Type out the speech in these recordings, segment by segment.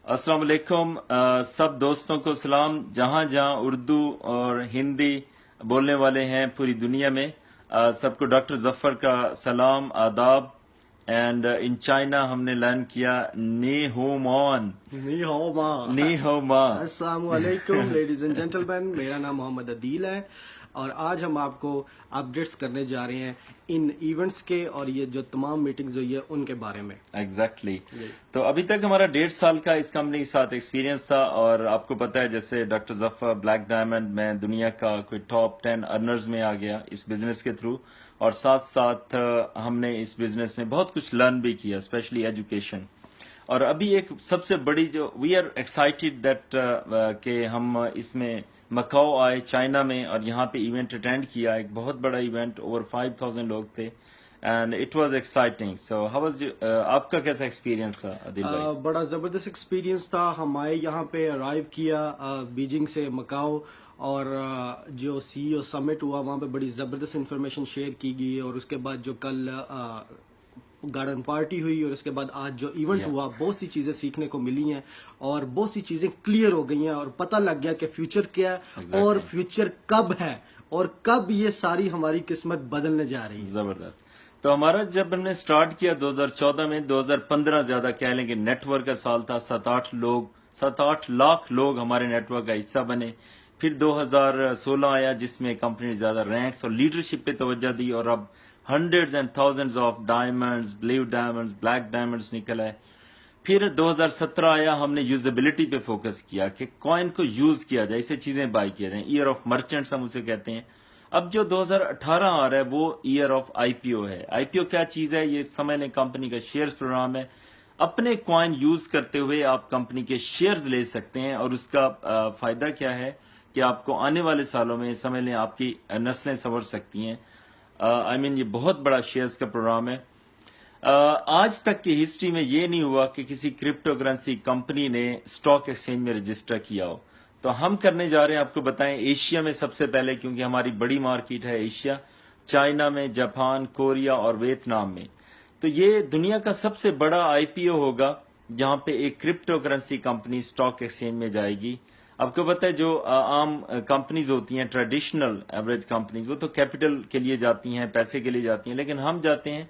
अस्सलाम वालेकुम। सब दोस्तों को सलाम, जहाँ जहाँ उर्दू और हिंदी बोलने वाले हैं पूरी दुनिया में। सबको डॉक्टर जफर का सलाम, आदाब। एंड इन चाइना हमने लर्न किया नी हो मॉन, नी हाओ मा। नी हो माँ। अस्सलाम वालेकुम लेडीज एंड जेंटलमैन, मेरा नाम मोहम्मद अदील है और आज हम आपको अपडेट्स करने जा रहे हैं इन इवेंट्स के और ये जो तमाम मीटिंग्स हुई है उनके बारे में। एग्जैक्टली तो अभी तक हमारा 1.5 साल का इस कंपनी के साथ एक्सपीरियंस था और आपको पता है जैसे डॉक्टर जफर ब्लैक डायमंड में दुनिया का कोई टॉप 10 अर्नर्स में आ गया इस बिजनेस के थ्रू, और साथ साथ हमने इस बिजनेस में बहुत कुछ लर्न भी किया, स्पेशली एजुकेशन। और अभी एक सबसे बड़ी जो वी आर एक्साइटेड दैट कि हम इसमें मकाओ आए चाइना में और यहाँ पे इवेंट अटेंड किया, एक बहुत बड़ा इवेंट, ओवर 5000 लोग थे and it was exciting. So how was आपका कैसा एक्सपीरियंस था आदिल भाई? बड़ा जबरदस्त एक्सपीरियंस था। हम आए यहाँ पे अराइव किया बीजिंग से मकाओ और जो सीईओ समिट हुआ वहाँ पे बड़ी जबरदस्त इंफॉर्मेशन शेयर की गई और उसके बाद जो कल गार्डन पार्टी हुई और उसके बाद आज जो इवेंट हुआ, बहुत सी चीजें सीखने को मिली हैं और बहुत सी चीजें क्लियर हो गई हैं और पता लग गया कि फ्यूचर क्या है और फ्यूचर कब है और कब ये सारी हमारी किस्मत बदलने जा रही है। जबरदस्त। तो हमारा जब हमने स्टार्ट किया 2014 में, 2015 ज्यादा कह लें कि नेटवर्क का साल था। 7-8 लाख लोग हमारे नेटवर्क का हिस्सा बने। फिर 2016 आया जिसमें कंपनी ने ज्यादा रैंक्स और लीडरशिप पे तवज्जो दी और अब hundreds and thousands of diamonds, blue diamonds, black diamonds निकल आए। फिर 2017 आया, हमने यूजेबिलिटी पे फोकस किया कि कॉइन को यूज किया जाए, इसे चीजें बाय किया जाए। ईयर ऑफ मर्चेंट्स हम उसे कहते हैं। अब जो 2018 आ रहा है वो ईयर ऑफ आईपीओ है। आईपीओ क्या चीज है? ये समझ लें कंपनी का शेयर्स प्रोग्राम है। अपने कॉइन यूज करते हुए आप कंपनी के शेयर्स ले सकते हैं और उसका फायदा क्या है कि आपको आने वाले सालों में समझ लें आपकी नस्लें संवर सकती हैं। आई मीन ये बहुत बड़ा शेयर्स का प्रोग्राम है। आज तक की हिस्ट्री में ये नहीं हुआ कि किसी क्रिप्टो करेंसी कंपनी ने स्टॉक एक्सचेंज में रजिस्टर किया हो। तो हम करने जा रहे हैं, आपको बताएं, एशिया में सबसे पहले, क्योंकि हमारी बड़ी मार्केट है एशिया, चाइना में, जापान, कोरिया और वियतनाम में। तो ये दुनिया का सबसे बड़ा आईपीओ होगा जहां पे एक crypto currency company stock exchange में जाएगी। आपको पता है जो आम कंपनीज होती हैं, ट्रेडिशनल एवरेज कंपनीज, वो तो कैपिटल के लिए जाती हैं, पैसे के लिए जाती हैं, लेकिन हम जाते हैं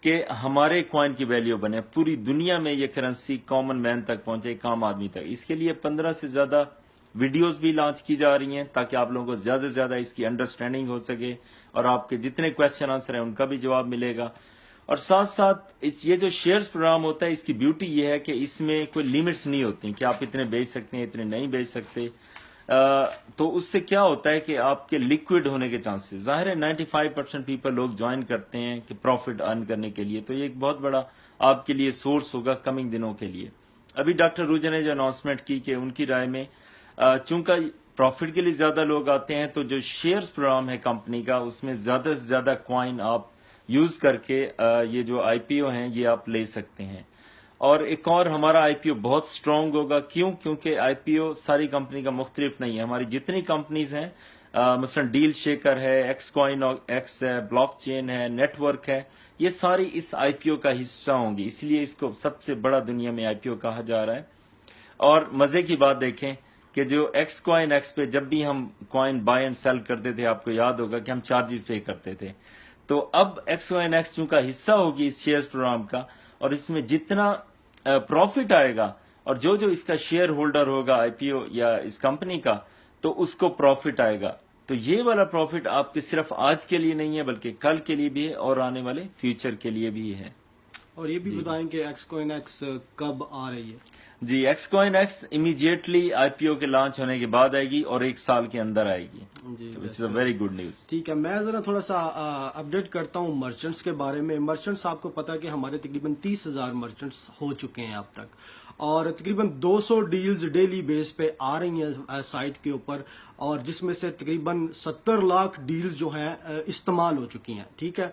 कि हमारे कॉइन की वैल्यू बने, पूरी दुनिया में ये करेंसी कॉमन मैन तक पहुंचे, एक आम आदमी तक। इसके लिए 15 से ज्यादा वीडियोस भी लॉन्च की जा रही हैं ताकि आप लोगों को ज्यादा से ज्यादा इसकी अंडरस्टैंडिंग हो सके और आपके जितने क्वेश्चन आंसर हैं उनका भी जवाब मिलेगा। और साथ साथ ये जो शेयर्स प्रोग्राम होता है, इसकी ब्यूटी ये है कि इसमें कोई लिमिट्स नहीं होती कि आप इतने बेच सकते हैं, इतने नहीं बेच सकते। तो उससे क्या होता है कि आपके लिक्विड होने के चांसेस, जाहिर है 95% पीपल लोग ज्वाइन करते हैं कि प्रॉफिट अर्न करने के लिए, तो ये एक बहुत बड़ा आपके लिए सोर्स होगा कमिंग दिनों के लिए। अभी डॉक्टर रूजा ने जो अनाउंसमेंट की कि उनकी राय में चूंकि प्रॉफिट के लिए ज्यादा लोग आते हैं, तो जो शेयर्स प्रोग्राम है कंपनी का, उसमें ज्यादा से ज्यादा कॉइन आप यूज करके ये जो आईपीओ हैं ये आप ले सकते हैं। और एक और हमारा आईपीओ बहुत स्ट्रांग होगा। क्यों? क्योंकि आईपीओ सारी कंपनी का मुख्तलिफ नहीं है। हमारी जितनी कंपनीज हैं, मसलन डील शेकर है, एक्स कॉइन एक्स है, ब्लॉकचेन है, नेटवर्क है, ये सारी इस आईपीओ का हिस्सा होंगी, इसलिए इसको सबसे बड़ा दुनिया में आईपीओ कहा जा रहा है। और मजे की बात देखें कि जो एक्स कॉइन एक्स पे जब भी हम कॉइन बाय एंड सेल करते थे, आपको याद होगा कि हम चार्जेस पे करते थे। तो अब एक्स कॉइन एक्स चूंकि हिस्सा होगी इस शेयर्स प्रोग्राम का, और इसमें जितना प्रॉफिट आएगा और जो जो इसका शेयर होल्डर होगा आईपीओ या इस कंपनी का, तो उसको प्रॉफिट आएगा। तो ये वाला प्रॉफिट आपके सिर्फ आज के लिए नहीं है बल्कि कल के लिए भी है और आने वाले फ्यूचर के लिए भी है। और ये भी बताएं कि एक्स कॉइन एक्स कब आ रही है? जी, X coin X immediately IPO के लॉन्च होने के बाद आएगी और 1 साल के अंदर आएगी, which is a very good news. ठीक है, मैं जरा थोड़ा सा अपडेट करता हूँ मर्चेंट्स के बारे में। मर्चेंट्स आपको पता है कि हमारे तकरीबन 30,000 मर्चेंट्स हो चुके हैं अब तक और तकरीबन 200 डील्स डेली बेस पे आ रही हैं साइट के ऊपर, और जिसमें से तकरीबन 70 लाख डील्स जो हैं इस्तेमाल हो चुकी हैं। ठीक है,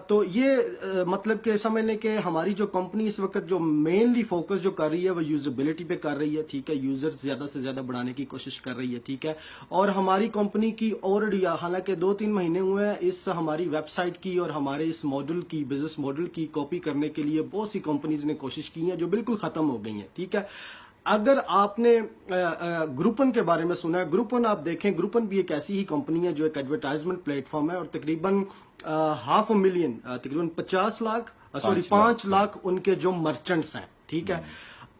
تو یہ مطلب کہ سمجھ لیں کہ ہماری جو کمپنی اس وقت جو مینلی فوکس جو کر رہی ہے وہ یوزیبلٹی پہ کر رہی ہے، ٹھیک ہے، یوزر زیادہ سے زیادہ بڑھانے کی کوشش کر رہی ہے، ٹھیک ہے. اور ہماری کمپنی کی آلریڈی حالانکہ 2-3 مہینے ہوئے ہیں اس ہماری ویب سائٹ کی اور ہمارے اس ماڈل کی بزنس ماڈل کی کاپی کرنے کے لیے بہت سی کمپنیز نے کوشش کی ہیں جو بالکل ختم ہو گئی ہیں، ٹھیک ہے. اگر آپ نے گروپن کے بارے میں سنا ہے، گروپن آپ دیکھیں، گروپن بھی ایک ایسی ہی کمپنی ہے جو ایک ایڈورٹائزمنٹ پلیٹ فارم ہے اور تقریباً 500,000 تقریباً 5 لاکھ ان کے جو مرچنٹس ہیں، ٹھیک ہے.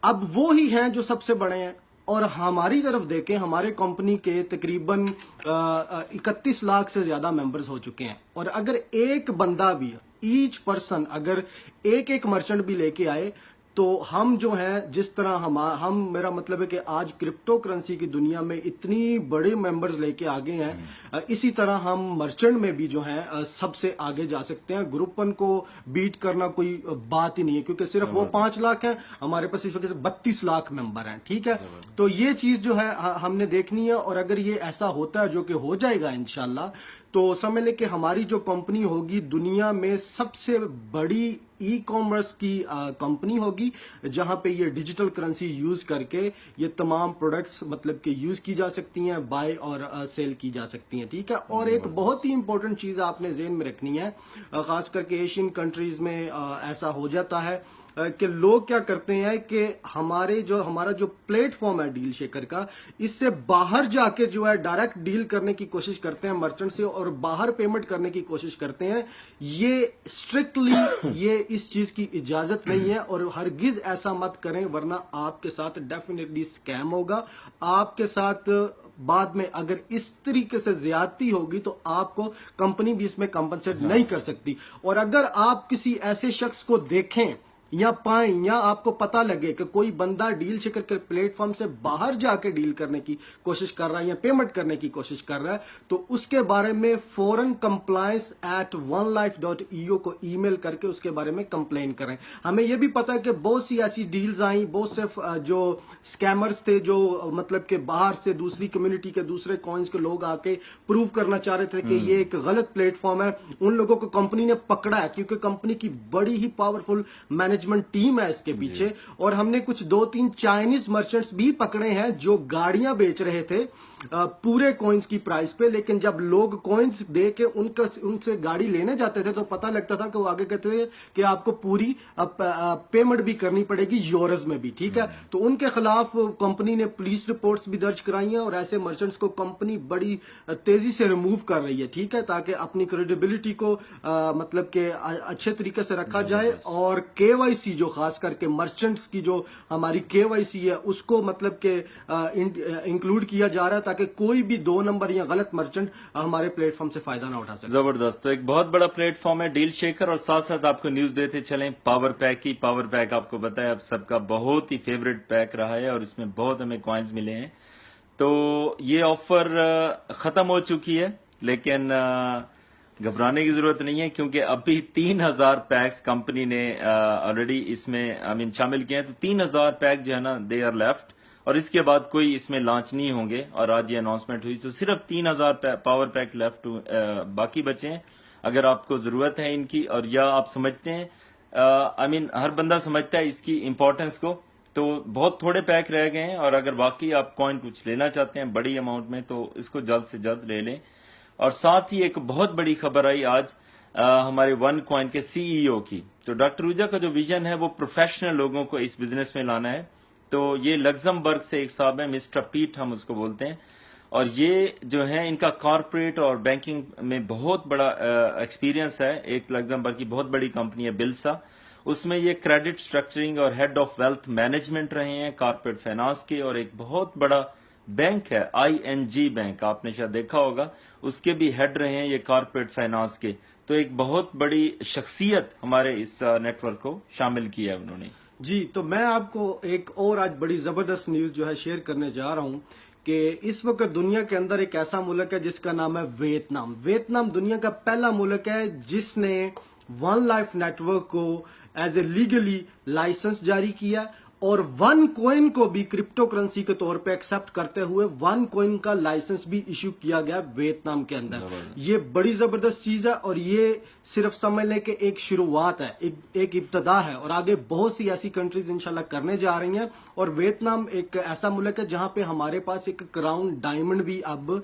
اب وہی ہیں جو سب سے بڑے ہیں. اور ہماری طرف دیکھیں، ہمارے کمپنی کے تقریباً 31 لاکھ سے زیادہ ممبرز ہو چکے ہیں. اور اگر ایک بندہ بھی، ایچ پرسن اگر ایک مرچنٹ بھی لے کے آئے تو ہم جو ہیں جس طرح ہم میرا مطلب ہے کہ آج کرپٹو کرنسی کی دنیا میں اتنی بڑے ممبرز لے کے آگے ہیں، اسی طرح ہم مرچنٹ میں بھی جو ہیں سب سے آگے جا سکتے ہیں. گروپن کو بیٹ کرنا کوئی بات ہی نہیں ہے کیونکہ صرف وہ 5 لاکھ ہیں، ہمارے پاس اس وقت 32 لاکھ ممبر ہیں، ٹھیک ہے. تو یہ چیز جو ہے ہم نے دیکھنی ہے. اور اگر یہ ایسا ہوتا ہے جو کہ ہو جائے گا انشاءاللہ، تو سمجھ لیں کہ ہماری جو کمپنی ہوگی دنیا میں سب سے بڑی ای کامرس کی کمپنی ہوگی جہاں پہ یہ ڈیجیٹل کرنسی یوز کر کے یہ تمام پروڈکٹس مطلب کہ یوز کی جا سکتی ہیں، بائی اور سیل کی جا سکتی ہیں، ٹھیک ہے. اور ایک بہت ہی امپورٹنٹ چیز آپ نے ذہن میں رکھنی ہے، خاص کر کے ایشین کنٹریز میں ایسا ہو جاتا ہے کہ لوگ کیا کرتے ہیں کہ ہمارا جو پلیٹ فارم ہے ڈیل شیکر کا، اس سے باہر جا کے جو ہے ڈائریکٹ ڈیل کرنے کی کوشش کرتے ہیں مرچنٹ سے اور باہر پیمنٹ کرنے کی کوشش کرتے ہیں. یہ اسٹرکٹلی یہ اس چیز کی اجازت نہیں ہے اور ہرگز ایسا مت کریں ورنہ آپ کے ساتھ ڈیفینیٹلی اسکیم ہوگا. آپ کے ساتھ بعد میں اگر اس طریقے سے زیادتی ہوگی تو آپ کو کمپنی بھی اس میں کمپنسیٹ نہیں کر سکتی. اور اگر آپ کسی ایسے شخص کو دیکھیں یا پائیں یا آپ کو پتہ لگے کہ کوئی بندہ ڈیل شیکر کے پلیٹ فارم سے باہر جا کے ڈیل کرنے کی کوشش کر رہا ہے یا پیمنٹ کرنے کی کوشش کر رہا ہے تو اس کے بارے میں فوراً compliance@onelife.eo کو ای میل کر کے اس کے بارے میں کمپلین کریں. ہمیں یہ بھی پتہ ہے کہ بہت سی ایسی ڈیلز آئیں، بہت سے جو اسکیمرز تھے جو مطلب کہ باہر سے دوسری کمیونٹی کے دوسرے کوئنز کے لوگ آ کے پروو کرنا چاہ رہے تھے کہ یہ ایک غلط پلیٹ فارم ہے. ان لوگوں کو کمپنی نے پکڑا ہے کیونکہ کمپنی کی بڑی ہی پاورفل مینجمنٹ ٹیم ہے اس کے پیچھے. اور ہم نے کچھ 2-3 چائنیز مرچنٹس بھی پکڑے ہیں جو گاڑیاں بیچ رہے تھے پورے کوئنز کی پرائز پہ، لیکن جب لوگ کوئنز دے کے ان سے گاڑی لینے جاتے تھے تو پتہ لگتا تھا کہ وہ آگے کہتے تھے کہ آپ کو پوری پیمنٹ بھی کرنی پڑے گی یورز میں بھی، ٹھیک ہے. تو ان کے خلاف کمپنی نے پولیس رپورٹس بھی درج کرائی ہیں اور ایسے مرچنٹس کو کمپنی بڑی تیزی سے ریموو کر رہی ہے، ٹھیک ہے، تاکہ اپنی کریڈیبلٹی کو مطلب کہ اچھے طریقے سے رکھا جائے. اور KYC جو خاص کر کے مرچنٹس کی جو ہماری KYC ہے اس کو مطلب کہ انکلوڈ کیا جا رہا ہے تاکہ کوئی بھی 2 نمبر یا غلط مرچنٹ ہمارے پلیٹ فارم سے فائدہ نہ اٹھا سکے. زبردست. تو ایک بہت بڑا پلیٹ فارم ہے ڈیل شیکر. اور ساتھ ساتھ آپ کو نیوز دیتے چلیں پاور پیک کی. پاور پیک آپ کو بتایا اب سب کا بہت ہی فیوریٹ پیک رہا ہے اور اس میں بہت ہمیں کوائنز ملے ہیں. تو یہ آفر ختم ہو چکی ہے لیکن گھبرانے کی ضرورت نہیں ہے کیونکہ ابھی 3,000 پیکس کمپنی نے آلریڈی اس میں شامل کیے ہیں. تو 3,000 پیک جو ہے نا دے آر لیفٹ اور اس کے بعد کوئی اس میں لانچ نہیں ہوں گے. اور آج یہ اناؤنسمنٹ ہوئی تو صرف 3,000 پاور پیک لیفٹ باقی بچے ہیں. اگر آپ کو ضرورت ہے ان کی اور یا آپ سمجھتے ہیں ہر بندہ سمجھتا ہے اس کی امپورٹنس کو تو بہت تھوڑے پیک رہ گئے ہیں. اور اگر واقعی آپ کوائن کچھ لینا چاہتے ہیں بڑی اماؤنٹ میں تو اس کو جلد سے جلد لے لیں. اور ساتھ ہی ایک بہت بڑی خبر آئی آج ہمارے ون کوائن کے CEO کی. تو ڈاکٹر اوجا کا جو ویژن ہے وہ پروفیشنل لوگوں کو اس بزنس میں لانا ہے. تو یہ لگزمبرگ سے ایک صاحب ہیں مسٹر پیٹ ہم اس کو بولتے ہیں اور یہ جو ہے ان کا کارپوریٹ اور بینکنگ میں بہت بڑا ایکسپیرینس ہے. ایک لگزمبرگ کی بہت بڑی کمپنی ہے بلسا، اس میں یہ کریڈٹ سٹرکچرنگ اور ہیڈ آف ویلتھ مینجمنٹ رہے ہیں کارپوریٹ فائنانس کے. اور ایک بہت بڑا بینک ہے ING بینک، آپ نے شاید دیکھا ہوگا، اس کے بھی ہیڈ رہے ہیں یہ کارپوریٹ فائنانس کے. تو ایک بہت بڑی شخصیت ہمارے اس نیٹ ورک کو شامل کیا ہے انہوں نے. جی تو میں آپ کو ایک اور آج بڑی زبردست نیوز جو ہے شیئر کرنے جا رہا ہوں کہ اس وقت دنیا کے اندر ایک ایسا ملک ہے جس کا نام ہے ویتنام. ویتنام دنیا کا پہلا ملک ہے جس نے ون لائف نیٹ ورک کو ایز اے لیگلی لائسنس جاری کیا और वन कॉइन को भी क्रिप्टो करेंसी के तौर पे एक्सेप्ट करते हुए वन कॉइन का लाइसेंस भी इश्यू किया गया वियतनाम के अंदर। ये बड़ी जबरदस्त चीज है और ये सिर्फ समझ लें कि एक शुरुआत है, एक इब्तदा है और आगे बहुत सी ऐसी कंट्रीज इंशाल्लाह करने जा रही हैं। और वियतनाम एक ऐसा मुल्क है जहां पे हमारे पास एक क्राउन डायमंड भी अब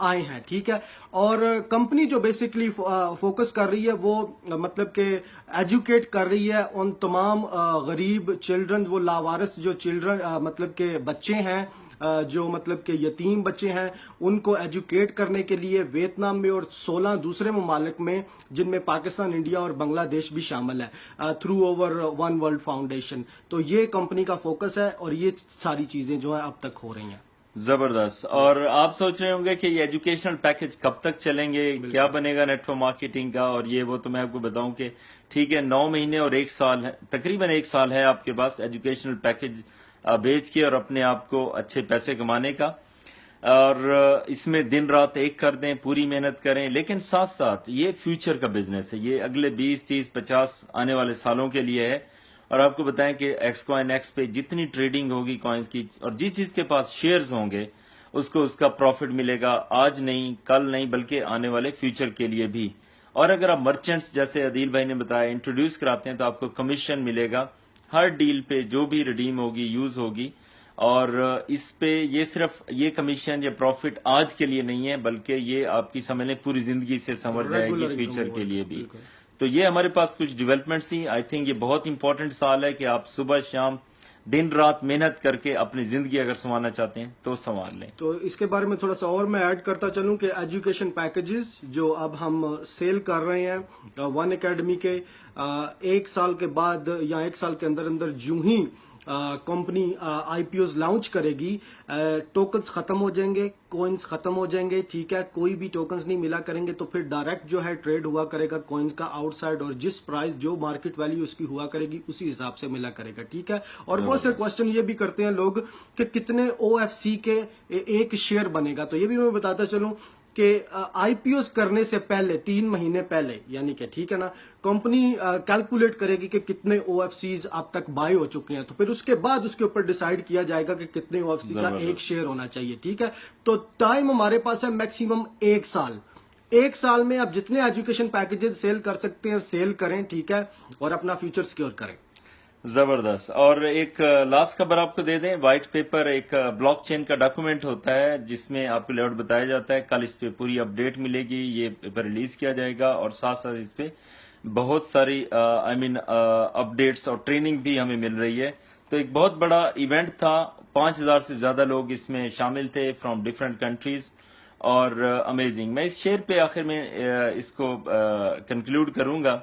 आए हैं, ठीक है। और कंपनी जो बेसिकली फोकस कर रही है वो मतलब कि एजुकेट कर रही है उन तमाम गरीब चिल्ड्रन, वो लावारिस जो चिल्ड्रन मतलब के बच्चे हैं, जो मतलब के यतीम बच्चे हैं, उनको एजुकेट करने के लिए वियतनाम में और 16 दूसरे ममालिक में, जिनमें पाकिस्तान, इंडिया और बांग्लादेश भी शामिल है, through over one world foundation. तो ये कंपनी का फोकस है और ये सारी चीजें जो है अब तक हो रही हैं। जबरदस्त। और आप सोच रहे होंगे कि ये एजुकेशनल पैकेज कब तक चलेंगे, क्या बनेगा नेटवर्क मार्केटिंग का और ये वो, तो मैं आपको बताऊं कि ठीक है 9 महीने और 1 साल है, तकरीबन 1 साल है आपके पास एजुकेशनल पैकेज बेच के और अपने आप को अच्छे पैसे कमाने का। और इसमें दिन रात एक कर दें, पूरी मेहनत करें, लेकिन साथ साथ ये फ्यूचर का बिजनेस है, ये अगले 20, 30, 50 आने वाले सालों के लिए है। और आपको बताएं कि एक्सकॉइन एक्स पे जितनी ट्रेडिंग होगी कॉइन्स की और जिस चीज के पास शेयर्स होंगे उसको उसका प्रॉफिट मिलेगा, आज नहीं, कल नहीं, बल्कि आने वाले फ्यूचर के लिए भी। और अगर आप मर्चेंट्स जैसे अदील भाई ने बताया इंट्रोड्यूस कराते हैं तो आपको कमीशन मिलेगा हर डील पे, जो भी रिडीम होगी, यूज होगी। और इस पे ये सिर्फ ये कमीशन या प्रॉफिट आज के लिए नहीं है, बल्कि ये आपकी समझ लें पूरी जिंदगी से संवर जाएगी फ्यूचर के लिए भी। तो ये हमारे पास कुछ डेवलपमेंट्स थी। आई थिंक ये बहुत इंपॉर्टेंट साल है कि आप सुबह शाम दिन रात मेहनत करके अपनी जिंदगी अगर संवारना चाहते हैं तो संवार लें। तो इसके बारे में थोड़ा सा और मैं ऐड करता चलूं कि एजुकेशन पैकेजेस जो अब हम सेल कर रहे हैं वन एकेडमी के, 1 साल के बाद या 1 साल के अंदर अंदर जो ही कंपनी आईपीओज लॉन्च करेगी, टोकन्स खत्म हो जाएंगे, कॉइन्स खत्म हो जाएंगे, ठीक है। कोई भी टोकन्स नहीं मिला करेंगे तो फिर डायरेक्ट जो है ट्रेड हुआ करेगा कॉइन्स का आउटसाइड, और जिस प्राइस जो मार्केट वैल्यू उसकी हुआ करेगी उसी हिसाब से मिला करेगा, ठीक है। और बहुत से क्वेश्चन ये भी करते हैं लोग कि कितने ओएफसी के एक शेयर बनेगा, तो ये भी मैं बताता चलूं कि आईपीओ करने से पहले 3 महीने पहले, यानी कि ठीक है ना, कंपनी कैलकुलेट करेगी कि कितने ओएफसीज अब तक बाय हो चुके हैं, तो फिर उसके बाद उसके ऊपर डिसाइड किया जाएगा कि कितने ओएफसी का एक शेयर होना चाहिए, ठीक है। तो टाइम हमारे पास है मैक्सिमम 1 साल। 1 साल में आप जितने एजुकेशन पैकेजेस सेल कर सकते हैं सेल करें, ठीक है, और अपना फ्यूचर सिक्योर करें। जबरदस्त। और एक लास्ट खबर आपको दे दें, व्हाइट पेपर एक ब्लॉकचेन का डॉक्यूमेंट होता है जिसमें आपको लेआउट बताया जाता है। कल इस पे पूरी अपडेट मिलेगी, ये पेपर रिलीज किया जाएगा और साथ साथ इस पे बहुत सारी अपडेट्स और ट्रेनिंग भी हमें मिल रही है। तो एक बहुत बड़ा इवेंट था, 5000 से ज्यादा लोग इसमें शामिल थे फ्रॉम डिफरेंट कंट्रीज और अमेजिंग। मैं इस शेर पे आखिर में इसको कंक्लूड करूंगा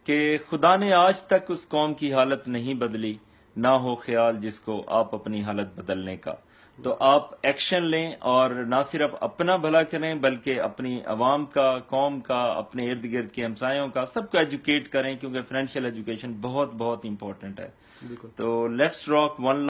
कि खुदा ने आज तक उस कौम की हालत नहीं बदली, ना हो ख्याल जिसको आप अपनी हालत बदलने का। तो आप एक्शन लें और ना सिर्फ अपना भला करें बल्कि अपनी अवाम का, कौम का, अपने इर्द गिर्द के हमसायों का, सबको एजुकेट करें, क्योंकि फाइनेंशियल एजुकेशन बहुत बहुत इंपॉर्टेंट है। तो लेट्स रॉक वन